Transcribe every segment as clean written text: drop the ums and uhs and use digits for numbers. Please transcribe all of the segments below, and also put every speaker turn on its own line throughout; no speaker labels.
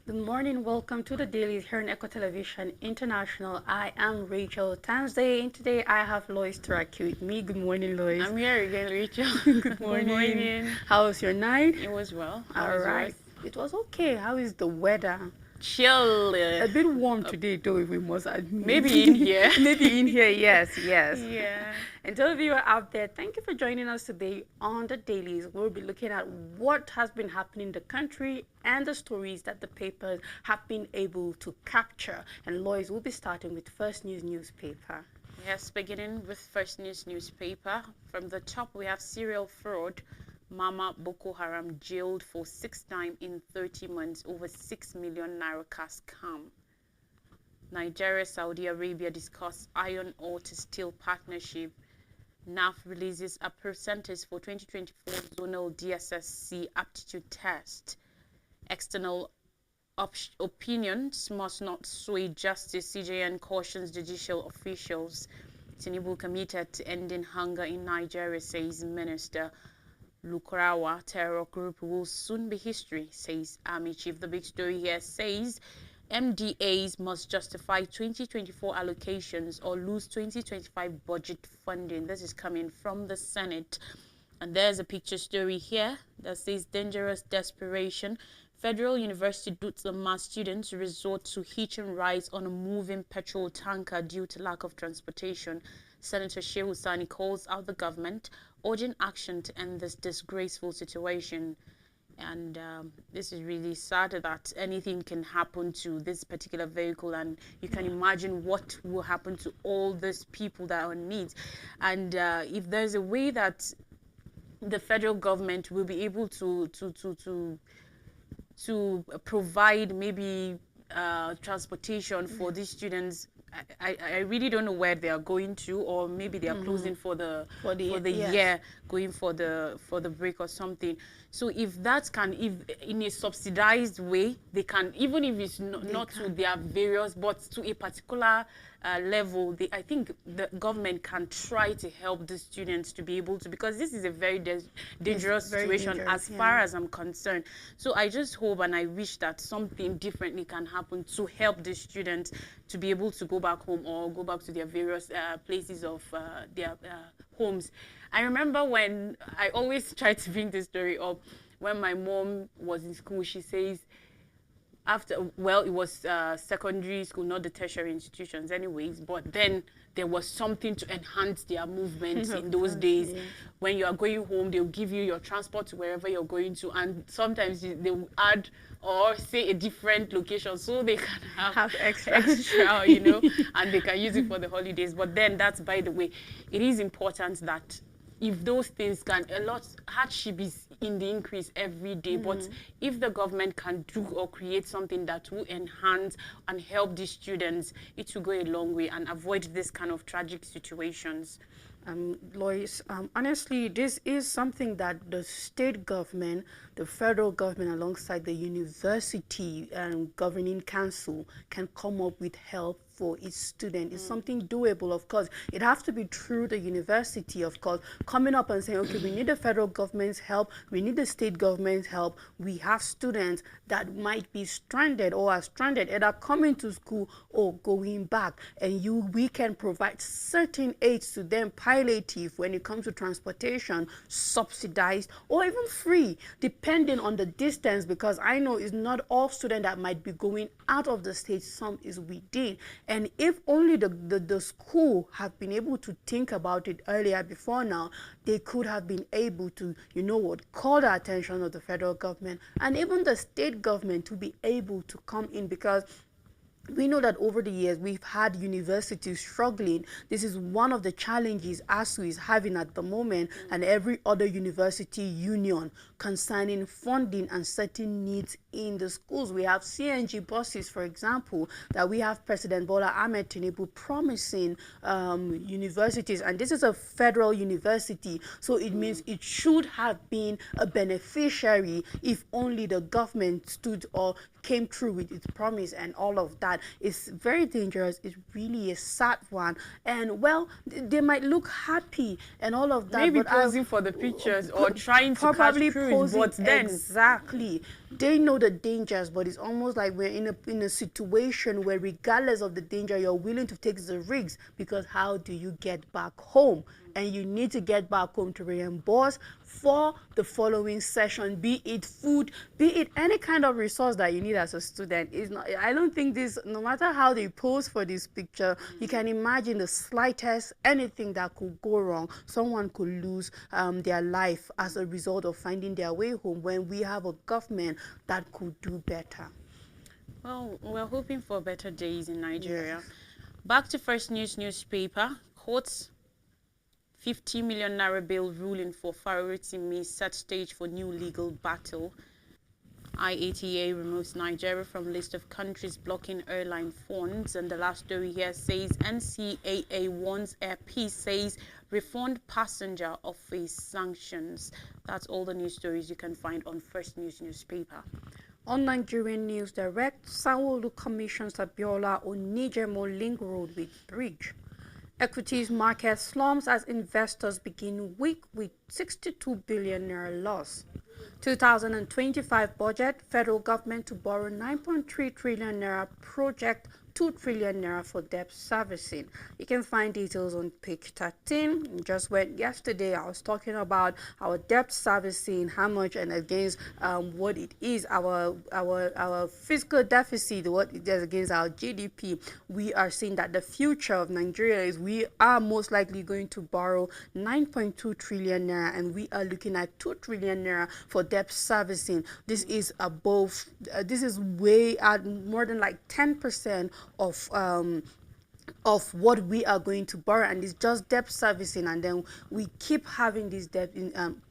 Good morning, welcome to the Dailies here on Echo Television International. I am Rachel Tansday, and today I have Lois Taraki with me. Good morning, Lois.
I'm here again, Rachel.
Good morning.
Good morning.
How was your night?
It was well. How
All
was
right.
yours?
It was okay. How is the weather?
Chill.
A bit warm today, though, if we must admit.
Maybe in here.
Maybe in here, yes, yes.
Yeah.
And to the viewer out there, thank you for joining us today on the Dailies. We'll be looking at what has been happening in the country and the stories that the papers have been able to capture. And Lois, we'll be starting with First News newspaper.
Yes, beginning with First News newspaper. From the top, we have serial fraud. Mama Boko Haram jailed for 6th time in 30 months over 6 million naira cash scam. Nigeria, Saudi Arabia discuss iron ore to steel partnership. NAF releases a percentage for 2024 zonal DSSC aptitude test. External opinions must not sway justice. CJN cautions judicial officials. Tinubu committed to ending hunger in Nigeria, says Minister. Lukurawa terror group will soon be history, says Army Chief. The big story here says MDAs must justify 2024 allocations or lose 2025 budget funding. This is coming from the Senate. And there's a picture story here that says dangerous desperation. Federal University Dutslama students resort to hitching rides on a moving petrol tanker due to lack of transportation. Senator Shehu Sani calls out the government, urging action to end this disgraceful situation. And this is really sad that anything can happen to this particular vehicle, and you can imagine what will happen to all these people that are in need. And if there's a way that the federal government will be able to provide maybe transportation for these students, I really don't know where they are going to, or maybe they are closing for the
Yes.
year, going for the break or something. So if that can, if in a subsidized way, they can, even if it's not to their various, but to a particular level, I think the government can try to help the students to be able to, because this is a very dangerous
very
situation
dangerous,
as far as I'm concerned. So I just hope and I wish that something differently can happen to help the students to be able to go back home or go back to their various places of their homes. I remember when I always try to bring this story up, when my mom was in school, she says, well, it was secondary school, not the tertiary institutions anyways, but then there was something to enhance their movements in those days.
Yeah.
When you are going home, they'll give you your transport to wherever you're going to, and sometimes they will add or say a different location so they can have
extra.
and they can use it for the holidays. But then that's, by the way, it is important that if those things can, a lot hardship is in the increase every day, but if the government can do or create something that will enhance and help these students, it will go a long way and avoid this kind of tragic situations.
Lois, honestly, this is something that the state government, the federal government, alongside the university and governing council can come up with help for each student. It's something doable, of course. It has to be through the university, of course, coming up and saying, okay, we need the federal government's help, we need the state government's help. We have students that might be stranded or are stranded, either coming to school or going back, and we can provide certain aids to them, palliative when it comes to transportation, subsidized or even free, depending on the distance, because I know it's not all students that might be going out of the state, some is within. And if only the school have been able to think about it earlier before now, they could have been able to, call the attention of the federal government and even the state government to be able to come in, because we know that over the years we've had universities struggling. This is one of the challenges ASU is having at the moment, and every other university union, concerning funding and certain needs in the schools. We have CNG buses, for example, that we have President Bola Ahmed Tinubu promising universities, and this is a federal university, so it means it should have been a beneficiary if only the government stood or came through with its promise and all of that. It's very dangerous. It's really a sad one. And well, they might look happy and all of that.
Maybe
but
posing for the pictures or trying to
probably
catch cruise, but then
exactly. they know the dangers, but it's almost like we're in a situation where regardless of the danger, you're willing to take the risks, because how do you get back home? And you need to get back home to reimburse for the following session, be it food, be it any kind of resource that you need as a student. It's not, I don't think this, no matter how they pose for this picture, you can imagine the slightest anything that could go wrong. Someone could lose their life as a result of finding their way home, when we have a government that could do better.
Well, we're hoping for better days in Nigeria.
Yes.
Back to First News newspaper. Courts 50 million naira bail ruling for Farotimi set stage for new legal battle. IATA removes Nigeria from list of countries blocking airline funds. And the last story here says NCAA warns Air Peace, says refund passenger or face sanctions. That's all the news stories you can find on First News newspaper.
On Nigerian News Direct, Sanwo-Olu commissions Abiola on Nijemo link road with bridge. Equities market slumps as investors begin week with 62 billion naira loss. 2025 budget, federal government to borrow 9.3 trillion naira, project 2 trillion naira for debt servicing. You can find details on page 13. Just went yesterday, I was talking about our debt servicing, how much and against what it is, our fiscal deficit, what it is against our GDP. We are seeing that the future of Nigeria is we are most likely going to borrow 9.2 trillion naira, and we are looking at 2 trillion naira for debt servicing. This is above, this is way at more than like 10% of what we are going to borrow, and it's just debt servicing, and then we keep having this debt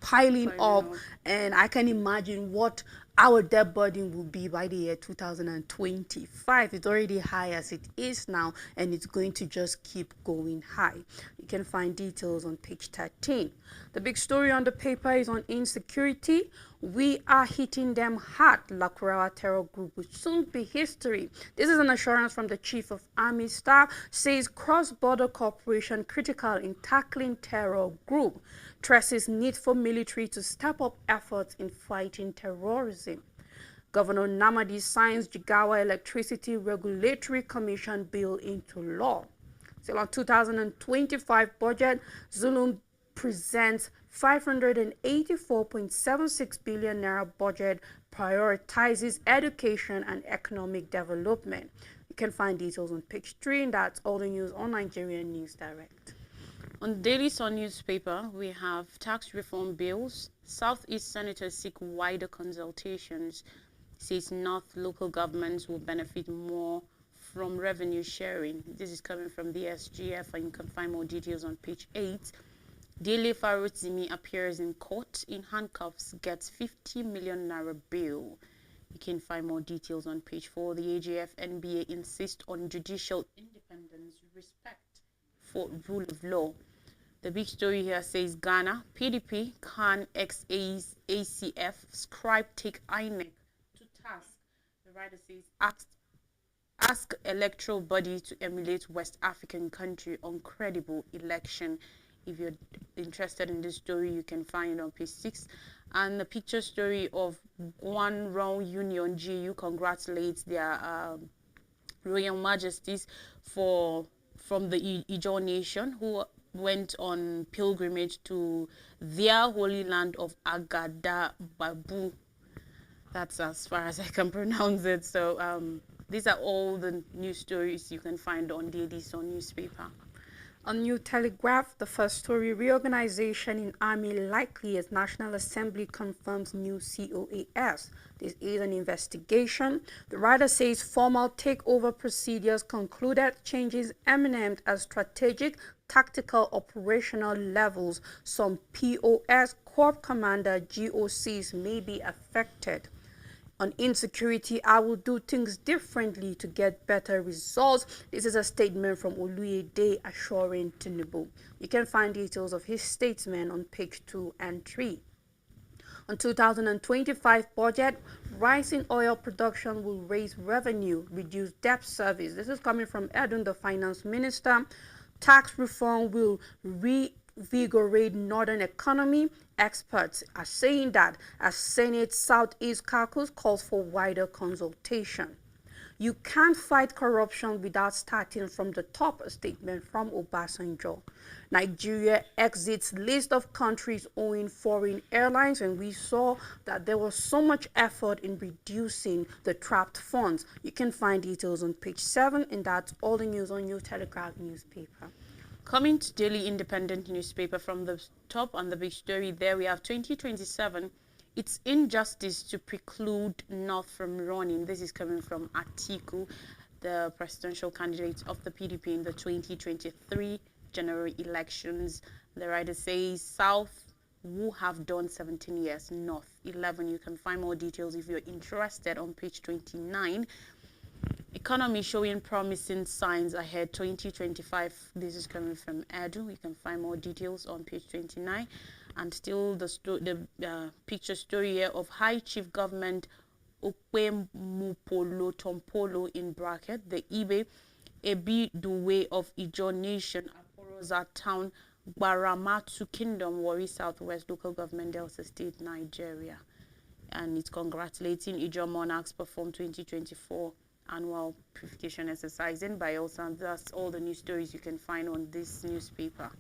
piling up, and I can imagine what our debt burden will be by the year 2025. It's already high as it is now, and it's going to just keep going high. You can find details on page 13. The big story on the paper is on insecurity. We are hitting them hard. Lakurawa terror group will soon be history. This is an assurance from the Chief of Army Staff, says cross-border cooperation critical in tackling terror group. Stresses need for military to step up efforts in fighting terrorism. Governor Namadi signs Jigawa Electricity Regulatory Commission bill into law. So on 2025 budget, Zulum presents 584.76 billion naira budget, prioritizes education and economic development. You can find details on page 3, and that's all the news on Nigerian News Direct.
On Dailies newspaper, we have tax reform bills. Southeast senators seek wider consultations. Says North local governments will benefit more from revenue sharing. This is coming from the SGF, and you can find more details on page 8. Dele Farotimi appears in court in handcuffs, gets 50 million naira bail. You can find more details on page 4. The AGF NBA insists on judicial independence, respect for rule of law. The big story here says Ghana, PDP, CAN, ACF, scribe take INEC to task. The writer says ask electoral body to emulate West African country on credible election. If you're interested in this story, you can find it on page 6. And the picture story of One Round Union GU congratulates their Royal Majesties from the Ijaw Nation, who went on pilgrimage to their holy land of Agada Babu. That's as far as I can pronounce it. So these are all the news stories you can find on Dailies newspaper.
On New Telegraph, the first story, reorganization in Army likely as National Assembly confirms new COAS. This is an investigation. The writer says formal takeover procedures concluded, changes eminent as strategic, tactical, operational levels. Some POS, Corps Commander, GOCs may be affected. On insecurity, I will do things differently to get better results. This is a statement from Oluyede assuring Tinubu. You can find details of his statement on page 2 and 3. On 2025 budget, rising oil production will raise revenue, reduce debt service. This is coming from Edun, the finance minister. Tax reform will reinvigorate northern economy. Experts are saying that as Senate Southeast Caucus calls for wider consultation. You can't fight corruption without starting from the top, a statement from Obasanjo. Nigeria exits list of countries owing foreign airlines, and we saw that there was so much effort in reducing the trapped funds. You can find details on page 7, and that's all the news on your Telegraph newspaper.
Coming to Daily Independent newspaper, from the top on the big story there, we have 2027. It's injustice to preclude North from running. This is coming from Atiku, the presidential candidate of the PDP in the 2023 general elections. The writer says South who have done 17 years, North 11. You can find more details if you're interested on page 29. Economy showing promising signs ahead 2025. This is coming from Edu. You can find more details on page 29. And still the picture story here of High Chief Government Okpemupolo Tompolo in bracket, the Ibe Ebi Duwe of Ijo Nation, Aporoza Town, Baramatu Kingdom, Warri Southwest Local Government, Delta State, Nigeria. And it's congratulating Ijo Monarchs perform 2024 annual purification exercise in Bielsa. And that's all the news stories you can find on this newspaper.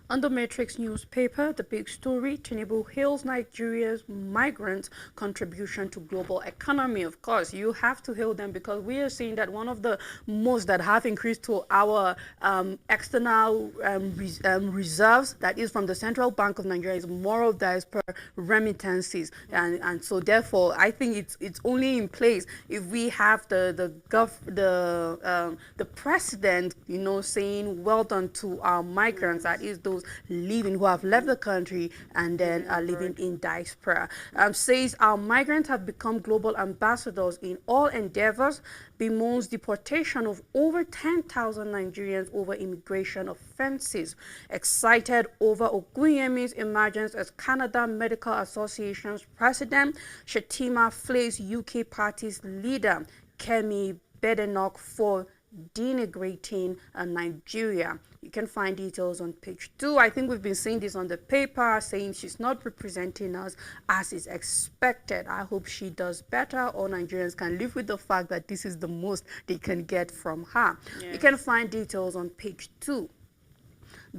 On the Matrix newspaper, the big story, Tinubu hails Nigeria's migrants' contribution to global economy. Of course, you have to hail them because we are seeing that one of the most that have increased to our external reserves, that is from the Central Bank of Nigeria, is more of diaspora remittances. And so therefore, I think it's only in place if we have the president, saying well done to our migrants, that is those living who have left the country and then are living in diaspora. Says our migrants have become global ambassadors in all endeavors, bemoans deportation of over 10,000 Nigerians over immigration offenses, excited over Oguyemi's emergence as Canada Medical Association's president. Shetima flays UK party's leader, Kemi Badenoch, for denigrating Nigeria. You can find details on page 2. I think we've been seeing this on the paper, saying she's not representing us as is expected. I hope she does better, or Nigerians can live with the fact that this is the most they can get from her. Yes. You can find details on page 2.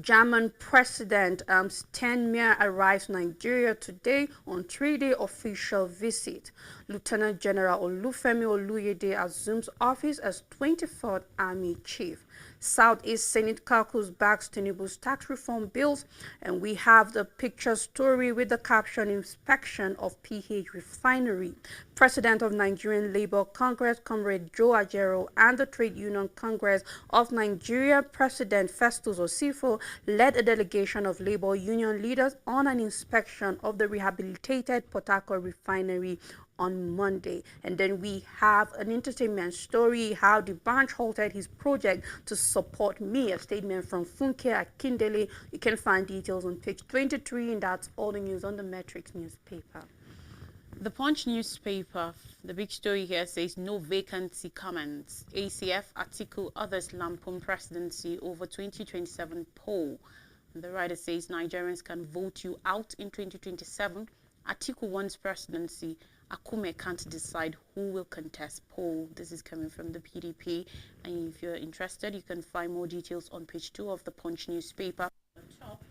German President Steinmeier arrives Nigeria today on 3-day official visit. Lieutenant General Olufemi Oluyede assumes office as 23rd Army Chief. Southeast Senate caucus backs Tinubu's tax reform bills, and we have the picture story with the caption "Inspection of PH Refinery." President of Nigerian Labour Congress, Comrade Joe Ajero, and the Trade Union Congress of Nigeria, President Festus Osifo, led a delegation of labor union leaders on an inspection of the rehabilitated Port Harcourt refinery on Monday. And then we have an entertainment story, how the branch halted his project to support me, a statement from Funke Akindele. You can find details on page 23, and that's all the news on the Matrix newspaper.
The Punch newspaper, the big story here says no vacancy comments. ACF article others lampoon presidency over 2027 poll. The writer says Nigerians can vote you out in 2027. Atiku wants presidency. Akume can't decide who will contest poll. This is coming from the PDP. And if you're interested, you can find more details on page 2 of the Punch newspaper. On top,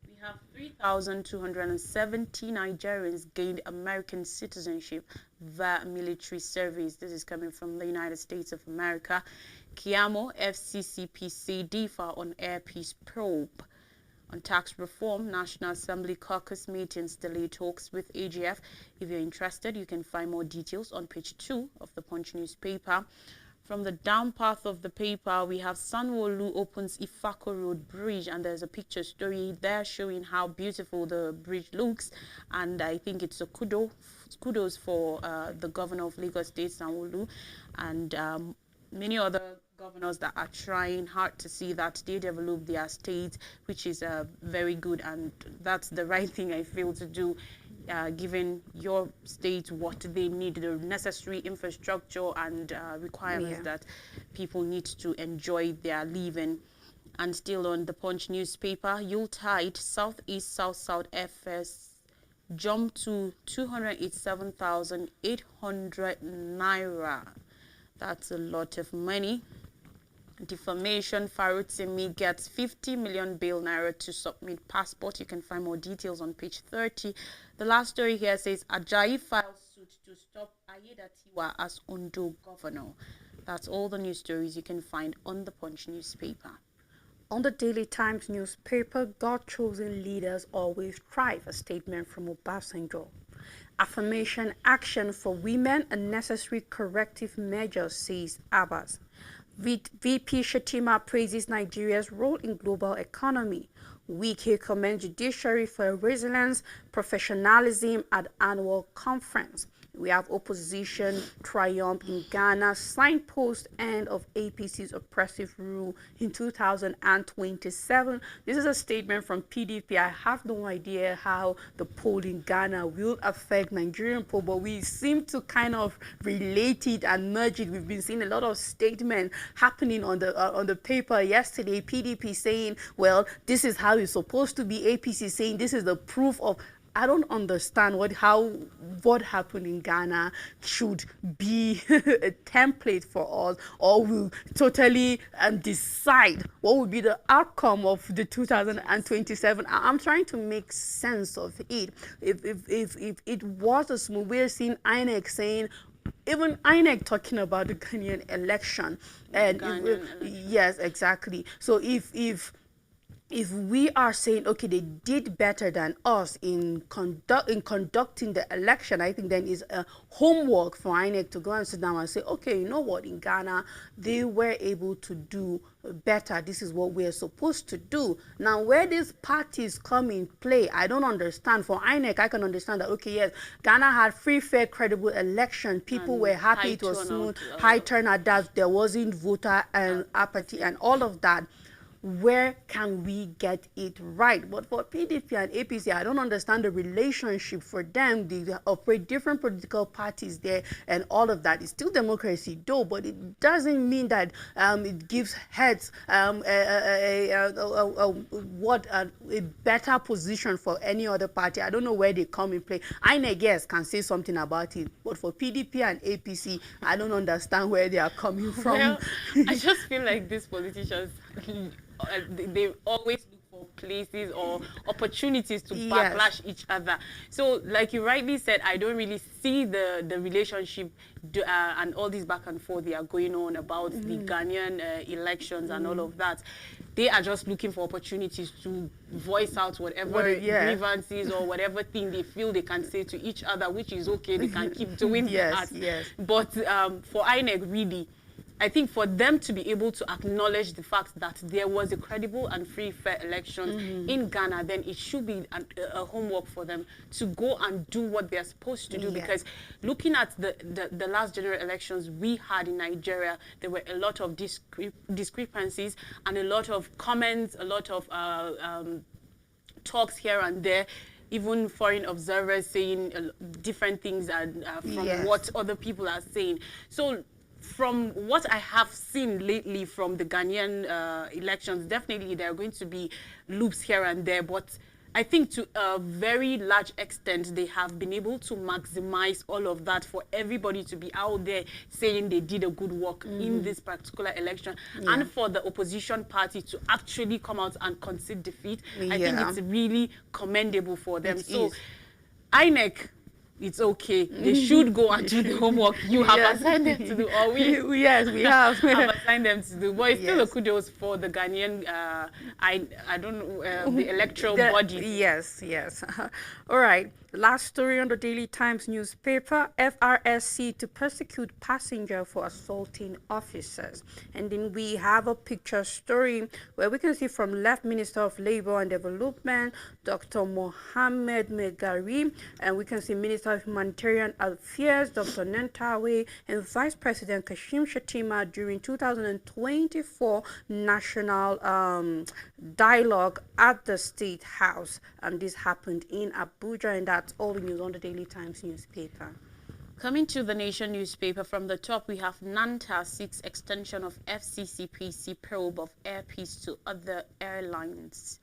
we have 3,270 Nigerians gained American citizenship via military service. This is coming from the United States of America. Kiamo, FCCPC, DFA on Air Peace probe. On tax reform, National Assembly caucus meetings delay talks with AGF. If you're interested, you can find more details on page 2 of the Punch newspaper. From the down path of the paper, we have Sanwo-Olu opens Ifako Road Bridge, and there's a picture story there showing how beautiful the bridge looks. And I think it's a kudos for the governor of Lagos State, Sanwo-Olu, and many other governors that are trying hard to see that they develop their state, which is very good, and that's the right thing I feel to do, giving your state what they need, the necessary infrastructure and requirements that people need to enjoy their living. And still on the Punch newspaper, Yuletide Southeast South FS jumped to 287,800 naira. That's a lot of money. Defamation, Farutimi gets 50 million bail naira to submit passport. You can find more details on page 30. The last story here says Ajayi files suit to stop Ayedatiwa as Ondo governor. That's all the news stories you can find on the Punch newspaper.
On the Daily Times newspaper, God-chosen leaders always thrive, a statement from Obasanjo. Affirmation action for women, a necessary corrective measure, says Abbas. VP Shatima praises Nigeria's role in global economy. Wike commends judiciary for resilience, professionalism at annual conference. We have opposition triumph in Ghana, signpost end of APC's oppressive rule in 2027. This is a statement from PDP. I have no idea how the poll in Ghana will affect Nigerian poll, but we seem to kind of relate it and merge it. We've been seeing a lot of statements happening on the paper yesterday. PDP saying, well, this is how it's supposed to be. APC saying this is the proof of. I don't understand what happened in Ghana should be a template for us, or will totally decide what will be the outcome of the 2027. I'm trying to make sense of it. If it was a smooth, we're seeing INEC saying, even INEC talking about the Ghanaian election, and yes, exactly. So if we are saying, okay, they did better than us in conducting the election, I think then is a homework for INEC to go and sit down and say, okay, you know what, in Ghana, they were able to do better. This is what we're supposed to do. Now, where these parties come in play, I don't understand. For INEC, I can understand that, okay, yes, Ghana had free, fair, credible election. People were happy, it was smooth, high turnout, that there wasn't voter and apathy and all of that. Where can we get it right? But for PDP and APC, I don't understand the relationship for them. They operate different political parties there and all of that. It's still democracy though, but it doesn't mean that it gives heads a better position for any other party. I don't know where they come in play. I guess can say something about it, but for PDP and APC, I don't understand where they are coming from.
Well, I just feel like these politicians, they always look for places or opportunities to backlash each other. So, like you rightly said, I don't really see the relationship and all this back and forth they are going on about the Ghanaian elections and all of that. They are just looking for opportunities to voice out whatever grievances or whatever thing they feel they can say to each other, which is okay. They can keep doing that. But for INEC, really, I think for them to be able to acknowledge the fact that there was a credible and free, fair election in Ghana, then it should be a homework for them to go and do what they're supposed to do. Because looking at the last general elections we had in Nigeria, there were a lot of discrepancies and a lot of comments, a lot of talks here and there. Even foreign observers saying different things from what other people are saying. So from what I have seen lately from the Ghanaian elections, definitely there are going to be loops here and there, but I think to a very large extent, they have been able to maximize all of that for everybody to be out there saying they did a good work in this particular election, and for the opposition party to actually come out and concede defeat. I think it's really commendable for them. So INEC, it's okay. They should go and do the homework you have assigned them to do. Or we
yes, we have
assigned them to do. But it's still a kudos for the Ghanaian, I don't know, the electoral body.
Yes. All right. Last story on the Daily Times newspaper, FRSC to persecute passenger for assaulting officers. And then we have a picture story where we can see from Left Minister of Labor and Development, Dr. Mohammed Megari, and we can see Minister of Humanitarian Affairs, Dr. Nentawe, and Vice President Kashim Shettima during 2024 National Dialogue at the State House. And this happened in Abuja, and that's all the news on the Daily Times newspaper.
Coming to the Nation newspaper, from the top we have Nanta seeks extension of FCCPC probe of Air Peace to other airlines.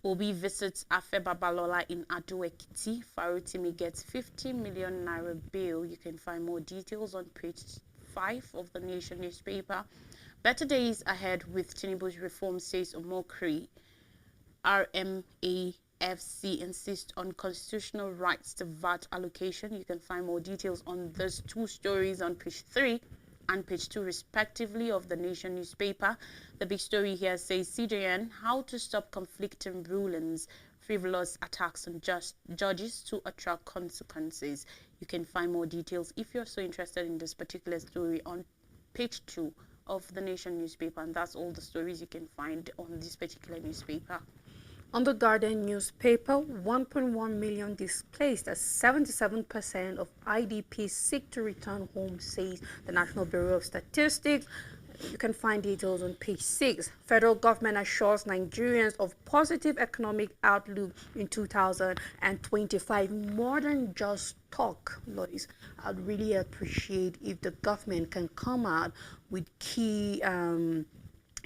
Obi visits Afe Babalola in Ado-Ekiti. Farotimi gets 50 million naira bail. You can find more details on page 5 of the Nation newspaper. Better days ahead with Tinubu's reform, says Omokri. RMAFC insists on constitutional rights to VAT allocation. You can find more details on those two stories on page 3 and page 2 respectively of the Nation newspaper. The big story here says CJN, how to stop conflicting rulings, frivolous attacks on judges to attract consequences. You can find more details if you're so interested in this particular story on page 2 of the Nation newspaper, and that's all the stories you can find on this particular newspaper.
On the Guardian newspaper, 1.1 million displaced as 77% of IDPs seek to return home, says the National Bureau of Statistics. You can find details on page 6. Federal government assures Nigerians of positive economic outlook in 2025. More than just talk, Lois. I'd really appreciate if the government can come out with key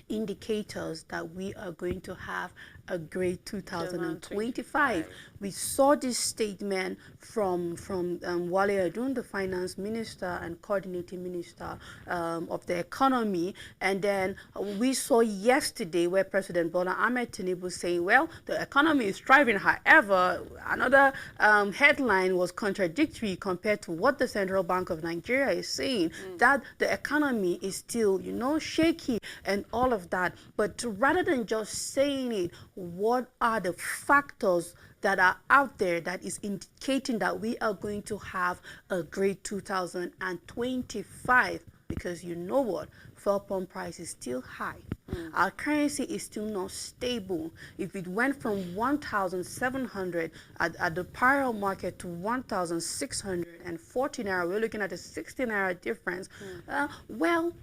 indicators that we are going to have a great 2025. We saw this statement from Wale Adun, the finance minister and coordinating minister of the economy, and then we saw yesterday where President Bola Ahmed Tinubu saying, well, the economy is thriving. However, another headline was contradictory compared to what the Central Bank of Nigeria is saying, that the economy is still, shaky and all of that. But rather than just saying it, what are the factors that are out there that is indicating that we are going to have a great 2025? Because you know what? Fuel pump price is still high. Our currency is still not stable. If it went from 1,700 at the parallel market to 1,640 naira, we're looking at a 60 naira difference. Well,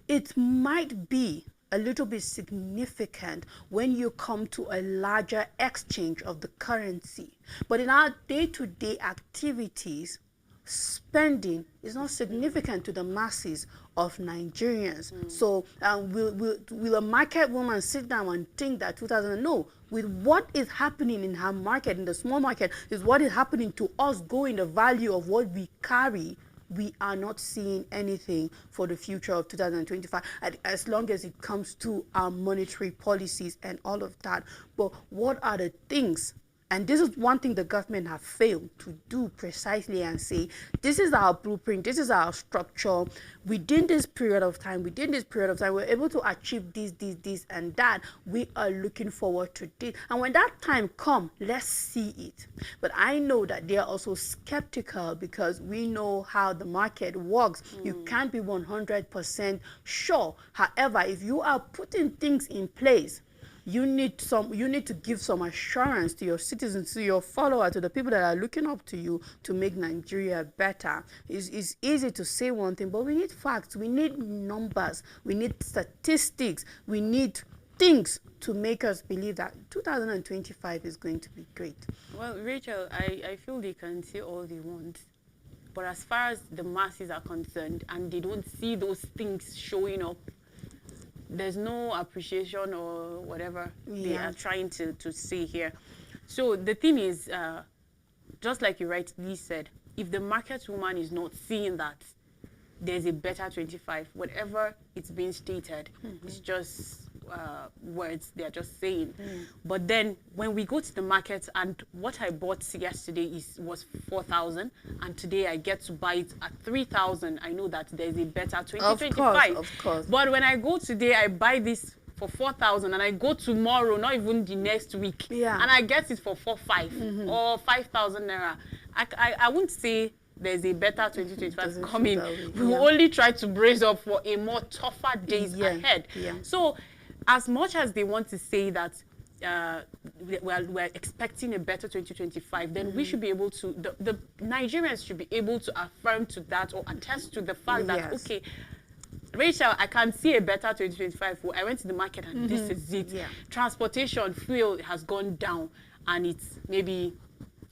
it might be a little bit significant when you come to a larger exchange of the currency. But in our day-to-day activities, spending is not significant to the masses of Nigerians. So will a market woman sit down and think that 2000? No. With what is happening in her market, in the small market, is what is happening to us going the value of what we carry. We are not seeing anything for the future of 2025 as long as it comes to our monetary policies and all of that. But what are the things? And this is one thing the government have failed to do precisely and say, this is our blueprint, this is our structure. Within this period of time, we're able to achieve this, and that. We are looking forward to this. And when that time comes, let's see it. But I know that they are also skeptical because we know how the market works. You can't be 100% sure. However, if you are putting things in place, you need to give some assurance to your citizens, to your followers, to the people that are looking up to you to make Nigeria better. It's easy to say one thing, but we need facts, we need numbers, we need statistics, we need things to make us believe that 2025 is going to be great.
Well, Rachel, I feel they can say all they want. But as far as the masses are concerned and they don't see those things showing up, there's no appreciation or whatever they are trying to say here. So the thing is, just like you rightly said, if the market woman is not seeing that there's a better 25, whatever it's being stated, it's just words they're just saying. But then when we go to the market, and what I bought yesterday was 4,000, and today I get to buy it at 3,000, I know that there's a better 2025.
Of course.
But when I go today, I buy this for 4,000, and I go tomorrow, not even the next week, and I get it for 4,500 or 5,000 naira. I wouldn't say there's a better 2025 coming. We will only try to brace up for a more tougher days ahead. So as much as they want to say that we're expecting a better 2025, then we should be able to, the Nigerians should be able to affirm to that or attest to the fact that, okay, Rachel, I can see a better 2025. I went to the market and this is it. Transportation, fuel has gone down, and it's maybe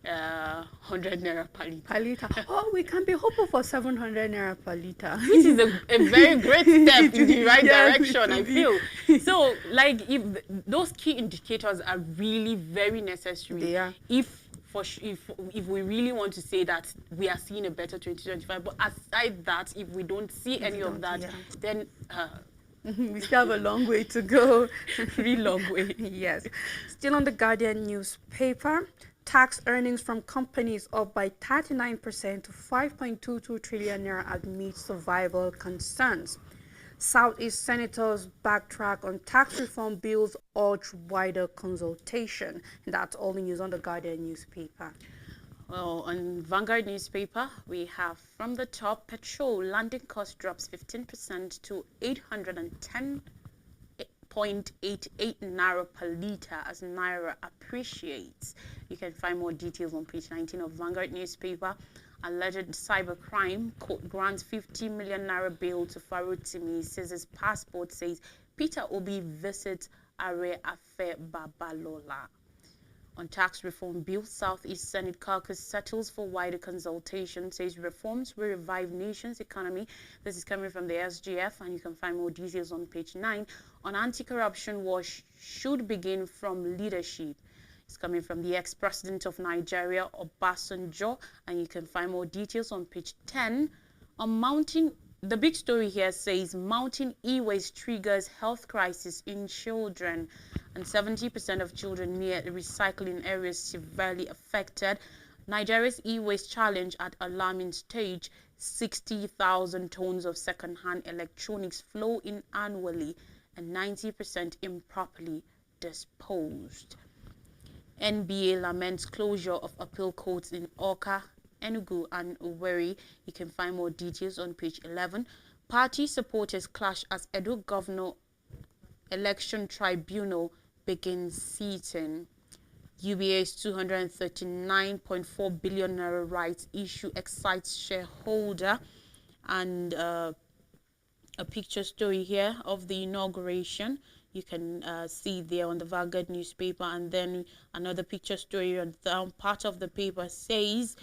100 naira per liter.
Per liter. Oh, we can be hopeful for 700 naira per liter.
Which is a very great step in the right
Yes,
direction, I
it will
feel. So, like, if those key indicators are really very necessary.
They are.
If we really want to say that we are seeing a better 2025, but aside that, if we don't see any of that,
yeah.
then
We still have a long way to go.
really long way.
Yes. Still on the Guardian newspaper, tax earnings from companies up by 39% to 5.22 trillion naira amid survival concerns. Southeast senators backtrack on tax reform bills, urge wider consultation. And that's all the news on the Guardian newspaper.
Well, on Vanguard newspaper, we have from the top, petrol landing cost drops 15% to 810.88 naira per liter as naira appreciates. You can find more details on page 19 of Vanguard newspaper. Alleged cybercrime court grants 50 million naira bail to Farotimi, says his passport says Peter Obi visits Are Afe Babalola. On tax reform bill, Southeast Senate caucus settles for wider consultation, says reforms will revive nation's economy. This is coming from the SGF, and you can find more details on page 9. On anti-corruption war should begin from leadership. It's coming from the ex-president of Nigeria, Obasanjo, and you can find more details on page 10. On mounting, the big story here says mounting e-waste triggers health crisis in children, and 70% of children near recycling areas severely affected. Nigeria's e-waste challenge at alarming stage. 60,000 tons of second-hand electronics flow in annually, and 90% improperly disposed. NBA laments closure of appeal courts in Awka, Enugu and Owerri. You can find more details on page 11. Party supporters clash as Edo Governor Election Tribunal begins sitting. UBA's 239.4 billion naira rights issue excites shareholder, and a picture story here of the inauguration. You can see there on the Vanguard newspaper, and then another picture story on the part of the paper says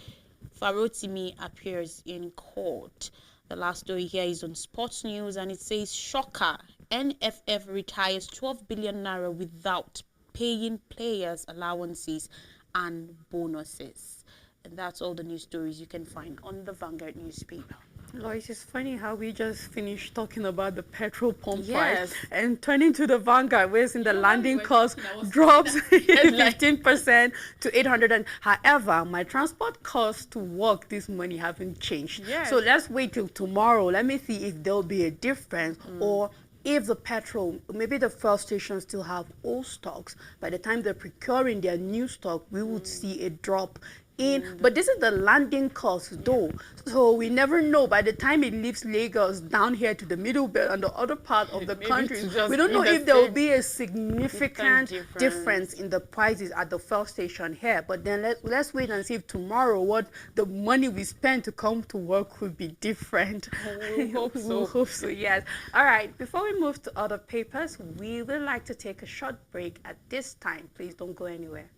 Farotimi appears in court. The last story here is on Sports News, and it says shocker, NFF retires 12 billion naira without paying players allowances and bonuses. And that's all the news stories you can find on the Vanguard newspaper.
Lois, it's funny how we just finished talking about the petrol pump
Yes.
price and turning to the Vanguard, whereas in the landing cost drops 15% to 800. And however, my transport costs to work this morning haven't changed.
Yes.
So let's wait till tomorrow. Let me see if there'll be a difference, or if the petrol, maybe the fuel stations still have old stocks. By the time they're procuring their new stock, we would see a drop in. But this is the landing cost though, so we never know. By the time it leaves Lagos down here to the middle belt and the other part of the country, we don't know if there will be a significant difference in the prices at the fuel station here. But then let's wait and see if tomorrow what the money we spend to come to work will be different.
We hope so.
We hope so, yes. All right, before we move to other papers, we would like to take a short break at this time. Please don't go anywhere.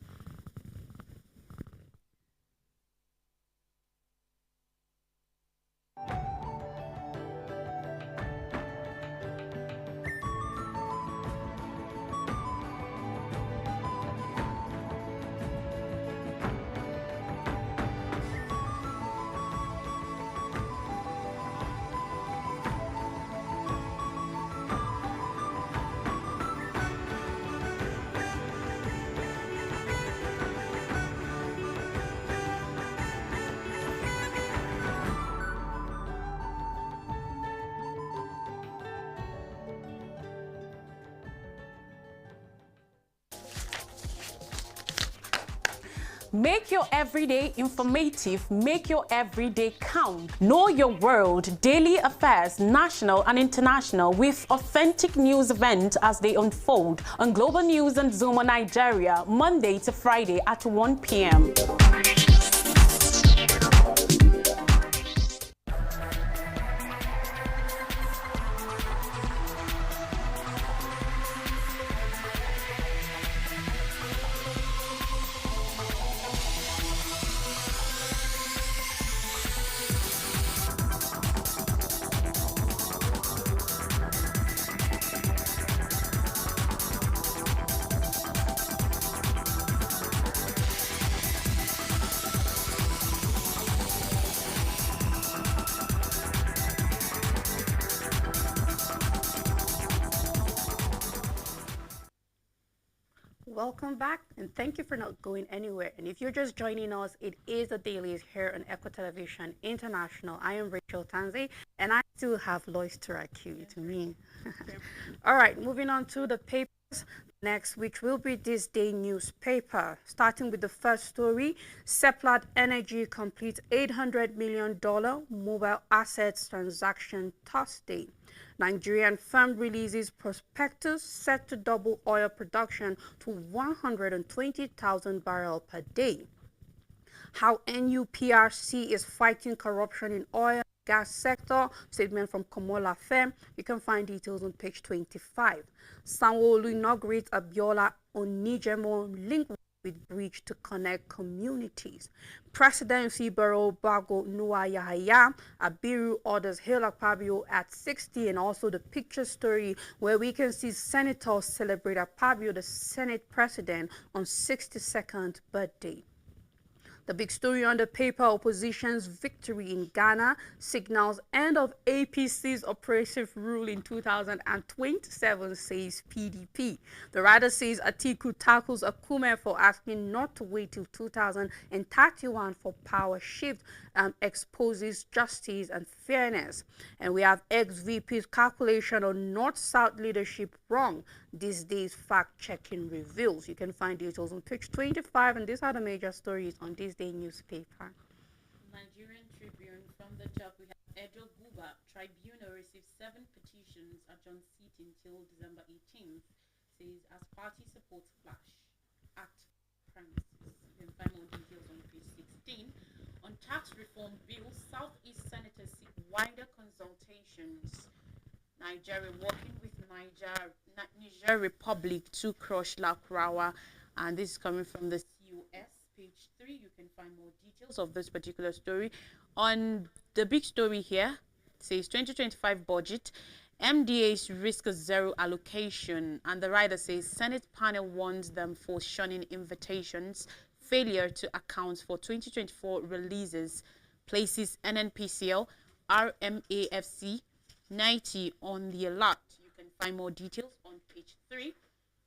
Make your everyday informative, make your everyday count. Know your world, daily affairs, national and international, with authentic news events as they unfold on Global News and Zoom on Nigeria, Monday to Friday at 1 p.m.
Welcome back, and thank you for not going anywhere. And if you're just joining us, it is the Dailies here on Echo Television International. I am Rachel Tanzi, and I still have Lois Turaki with me. All right, moving on to the papers next, which will be this day newspaper. Starting with the first story, Seplat Energy completes $800 million mobile assets transaction Thursday. Nigerian firm releases prospectus set to double oil production to 120,000 barrels per day. How NUPRC is fighting corruption in oil and gas sector, statement from Komola Firm. You can find details on page 25. Sanwo-Olu inaugurates Abiola Onijemo link with bridge to connect communities. Presidency Borough Bago Nua Yahaya Abiru orders Hail Akpabio at 60, and also the picture story where we can see senators celebrate Akpabio, the Senate president, on 62nd birthday. The big story on the paper, opposition's victory in Ghana signals end of APC's oppressive rule in 2027, says PDP. The writer says Atiku tackles Akume for asking not to wait till 2031 for power shift, exposes justice and fairness. And we have ex-VP's calculation on North-South leadership wrong. This day's fact-checking reveals. You can find details on page 25, and these are the major stories on this day newspaper.
Nigerian Tribune, from the top we have Edo Guba. Tribunal receives 7 petitions adjourn sitting till December 18th. Says as party supports clash at premises. You can find more details on page 16. On tax reform bill, Southeast senators seek wider consultations. Nigeria working with Niger Republic to crush Lakrawa, and this is coming from the CUS, page 3. You can find more details of this particular story. On the big story here, it says 2025 budget, MDA's risk zero allocation, and the writer says Senate panel warns them for shunning invitations. Failure to account for 2024 releases places NNPCL, RMAFC, 90 on the alert. You can find more details on page 3.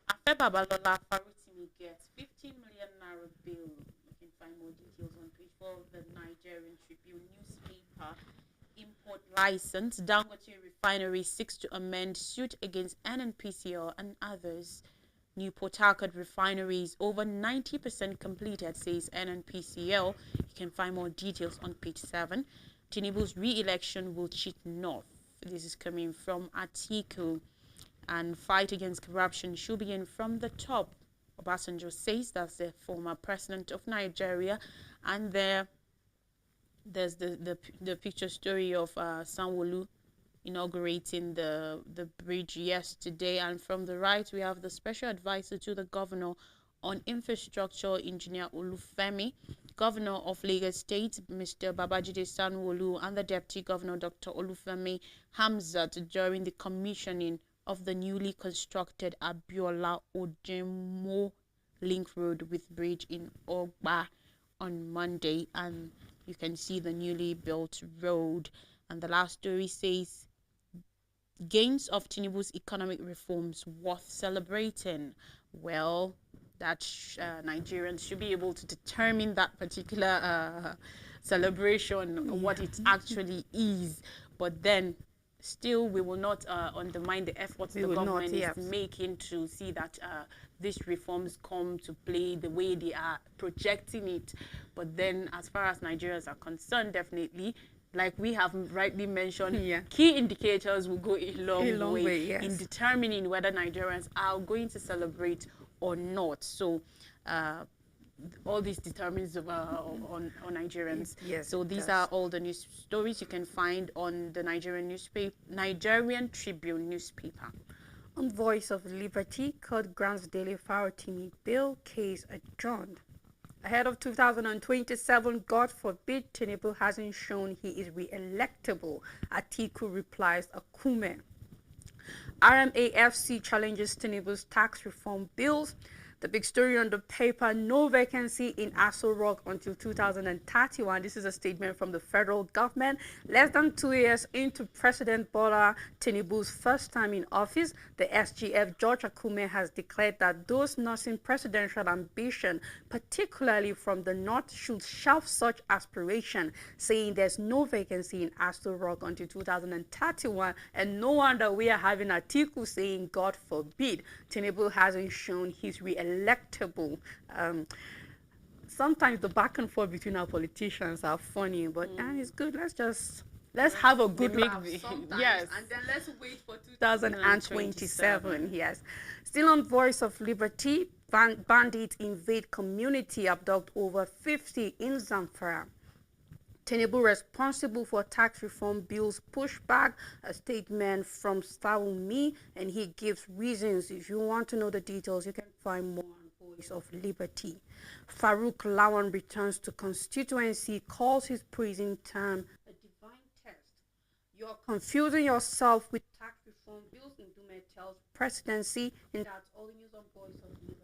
Afeba Balola Farutimi gets 15 million naira bill. You can find more details on page 4 of the Nigerian Tribune newspaper. Import license, Dangote Refinery seeks to amend suit against NNPCL and others. New Port Harcourt refinery is over 90% completed, says NNPCL. You can find more details on page 7. Tinubu's re-election will cheat North. This is coming from Atiku. And fight against corruption should begin from the top. Obasanjo says, that's the former president of Nigeria. And there's the picture story of Sanwo-Olu inaugurating the bridge yesterday. And from the right, we have the special advisor to the governor on infrastructure, Engineer Olufemi, Governor of Lagos State, Mr. Babajide Sanwo-Olu, and the Deputy Governor, Dr. Olufemi Hamzat, during the commissioning of the newly constructed Abiola Ojemo Link Road with bridge in Ogba on Monday. And you can see the newly built road. And the last story says, gains of Tinubu's economic reforms worth celebrating. Well, that Nigerians should be able to determine that particular celebration, what it actually is. But then, still, we will not undermine the efforts the government is making to see that these reforms come to play the way they are projecting it. But then, as far as Nigerians are concerned, definitely, like we have rightly mentioned, key indicators will go a long way in determining whether Nigerians are going to celebrate or not. So all this determines on Nigerians. So these are all the news stories you can find on the Nigerian Tribune newspaper.
On Voice of Liberty, court grants Daily Farotimi bail, case adjourned. Ahead of 2027, God forbid Tinubu hasn't shown he is re-electable, Atiku replies Akume. RMAFC challenges Tinubu's tax reform bills. The big story on the paper, no vacancy in Aso Rock until 2031. This is a statement from the federal government. Less than 2 years into President Bola Tinubu's first time in office, the SGF George Akume has declared that those nursing presidential ambition, particularly from the north, should shelve such aspiration, saying there's no vacancy in Aso Rock until 2031. And no wonder we are having Atiku saying, God forbid, Tinubu hasn't shown he's re-electable. Sometimes the back and forth between our politicians are funny, but it's good. Let's have a good laugh sometimes,
yes,
and then let's wait for 2027. Yes. Still on Voice of Liberty, bandits invade community, abduct over 50 in Zamfara. Tinubu responsible for tax reform bills pushback, a statement from Stawumi, and he gives reasons. If you want to know the details, you can find more on Voice of Liberty. Farouk Lawan returns to constituency, calls his prison term a divine test. You're confusing yourself with tax reform bills, Ndume tells presidency, and that's all the news on Voice of Liberty.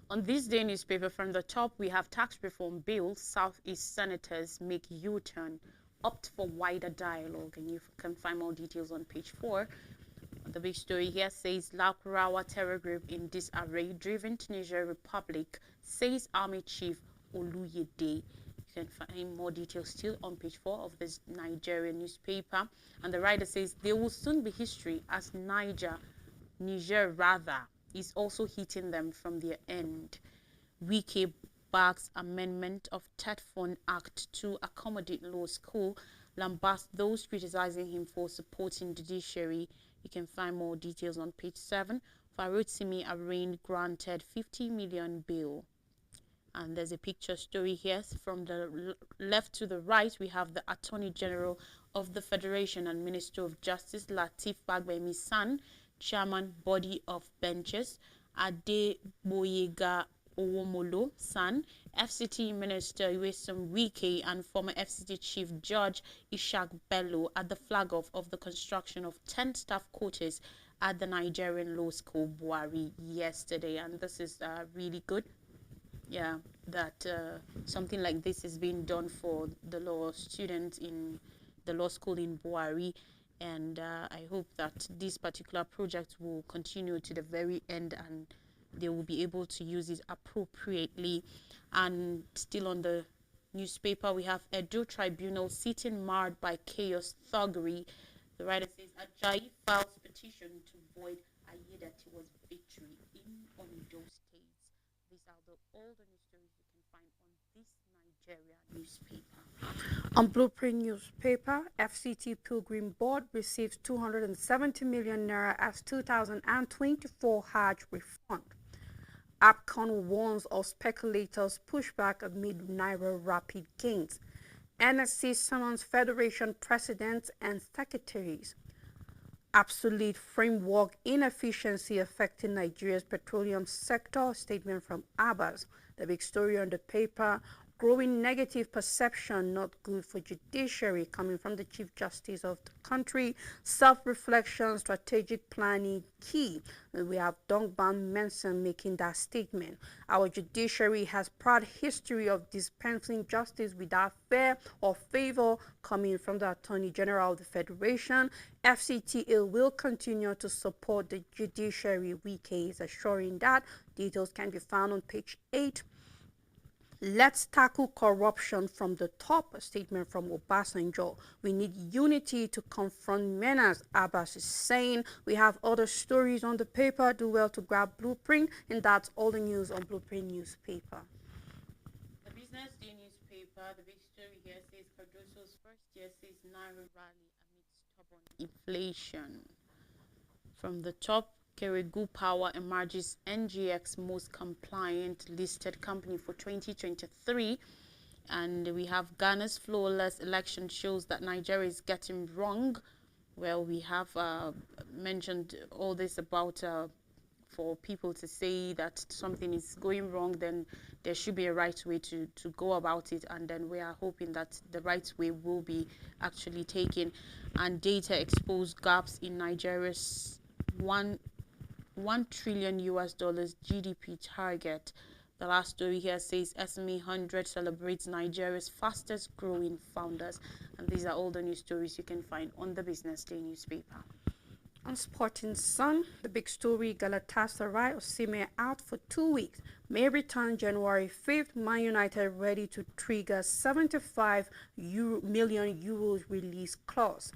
On this day newspaper, from the top, we have tax reform bill. Southeast senators make U-turn, opt for wider dialogue, and you can find more details on page 4. The big story here says Lakurawa terror group in disarray, driven to Niger Republic, says Army Chief Oluyede. You can find more details still on page 4 of this Nigerian newspaper. And the writer says there will soon be history as Niger is also hitting them from their end. Wike backs amendment of Third Fund Act to accommodate law school, lambasts those criticizing him for supporting judiciary. You can find more details on page 7. Farotimi arraigned granted 50 million bail. And there's a picture story here. From the left to the right, we have the Attorney General of the Federation and Minister of Justice, Lateef Fagbemi's son, Chairman Body of Benches, Adeboyega Owomolo, son, FCT Minister Iwesom Wike, and former FCT Chief Judge Ishak Bello at the flag-off of the construction of 10 staff quarters at the Nigerian Law School, Buhari, yesterday. And this is really good. Yeah, that something like this is being done for the law students in the law school in Buhari. And I hope that this particular project will continue to the very end and they will be able to use it appropriately. And still on the newspaper, we have Edo Tribunal sitting marred by chaos thuggery. The writer says Ajayi files petition to void Ayedatiwa's victory in Ondo State. These are all the news stories you can find on this Nigeria newspaper.
On Blueprint newspaper, FCT Pilgrim Board receives 270 million naira as 2024 Hajj refund. APCON warns of speculators pushback amid Naira rapid gains. NSC summons Federation presidents and secretaries. Obsolete framework inefficiency affecting Nigeria's petroleum sector, statement from Abbas. The big story on the paper, growing negative perception not good for judiciary, coming from the Chief Justice of the country. Self-reflection, strategic planning key. And we have Dongban Menson making that statement. Our judiciary has proud history of dispensing justice without fear or favor, coming from the Attorney General of the Federation. FCTA will continue to support the judiciary. Wike is assuring that. Details can be found on page 8. Let's tackle corruption from the top, a statement from Obasanjo. We need unity to confront menace, Abbas is saying. We have other stories on the paper. Do well to grab Blueprint, and that's all the news on Blueprint newspaper.
The Business Day newspaper, the big story here says Cardoso's first year says Naira rally amid stubborn inflation. From the top, Keregu Power emerges NGX most compliant listed company for 2023. And we have Ghana's flawless election shows that Nigeria is getting wrong. Well, we have mentioned all this about for people to say that something is going wrong, then there should be a right way to go about it. And then we are hoping that the right way will be actually taken. And data exposed gaps in Nigeria's $1 trillion US dollars GDP target. The last story here says SME 100 celebrates Nigeria's fastest growing founders. And these are all the news stories you can find on the Business Day newspaper.
On Sporting Sun, the big story, Galatasaray Osimhen out for 2 weeks. May return January 5th. Man United ready to trigger 75 million euros release clause.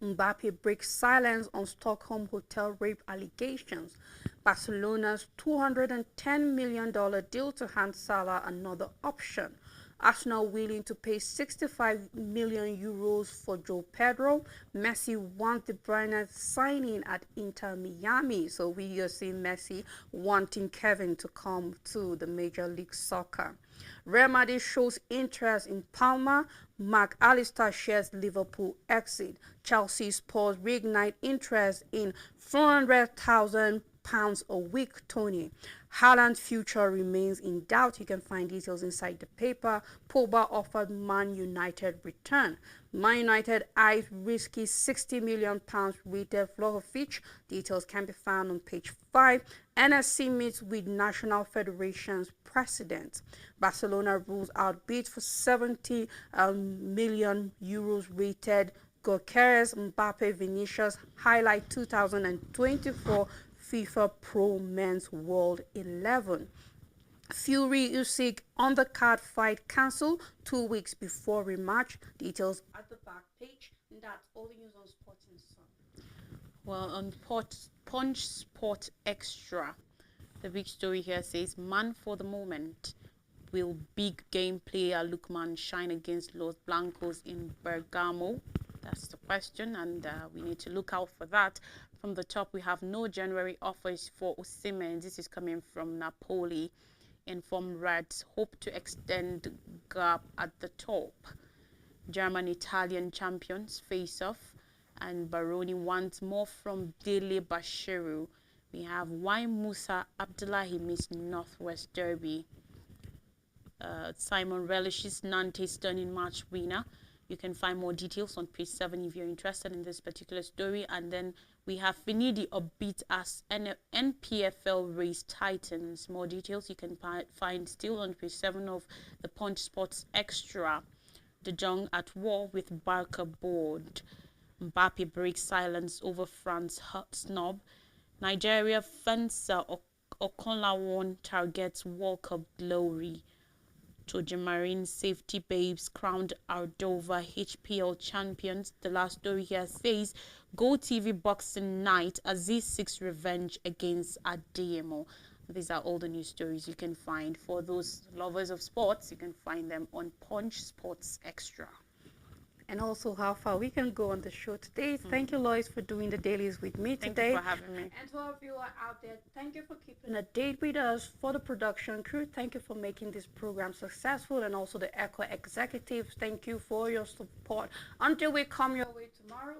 Mbappe breaks silence on Stockholm hotel rape allegations. Barcelona's $210 million deal to hand Salah another option. Arsenal willing to pay 65 million euros for Joe Pedro. Messi wants De Bruyne signing at Inter Miami. So we are seeing Messi wanting Kevin to come to the Major League Soccer. Real Madrid shows interest in Palma. Mark Alistair shares Liverpool exit. Chelsea Spurs reignite interest in £400,000 a week, Tony. Haaland's future remains in doubt. You can find details inside the paper. Pogba offered Man United return. Man United eyes risky £60 million rated Vlahovic. Details can be found on page 5. NSC meets with National Federation's president. Barcelona rules out bid for 70 million euros rated Gyökeres, Mbappe, Vinicius highlight 2024 FIFA Pro Men's World 11. Fury Usyk undercard fight cancelled 2 weeks before rematch. Details at the back page. And that's all the news on Sporting Sun.
Well, on Punch Sport Extra, the big story here says, man for the moment. Will big game player Lookman shine against Los Blancos in Bergamo? That's the question, and we need to look out for that. From the top, we have no January offers for Osimhen. This is coming from Napoli. Inform Reds hope to extend gap at the top. German-Italian champions face off, and Baroni wants more from Dele Bashiru. We have why Musa Abdullahi missed Northwest Derby. Simon relishes Nante's turning match winner. You can find more details on page 7 if you're interested in this particular story. And then we have Finidi upbeat as NPFL race titans. More details you can find still on page 7 of the Punch Sports Extra. De Jong at war with Barca board. Mbappe breaks silence over France snob. Nigeria fencer Okonlawon targets World Cup glory. Tojimarin safety babes crowned Aldova HPL champions. The last story here says, Go TV boxing night, Aziz seeks revenge against Adeyemo. These are all the news stories you can find. For those lovers of sports, you can find them on Punch Sports Extra.
And also how far we can go on the show today. Thank you, Lois, for doing the dailies with me today.
Thank you for having me.
And to all of you out there, thank you for keeping a date with us. For the production crew, thank you for making this program successful. And also the Echo executives, thank you for your support. Until we come your way tomorrow,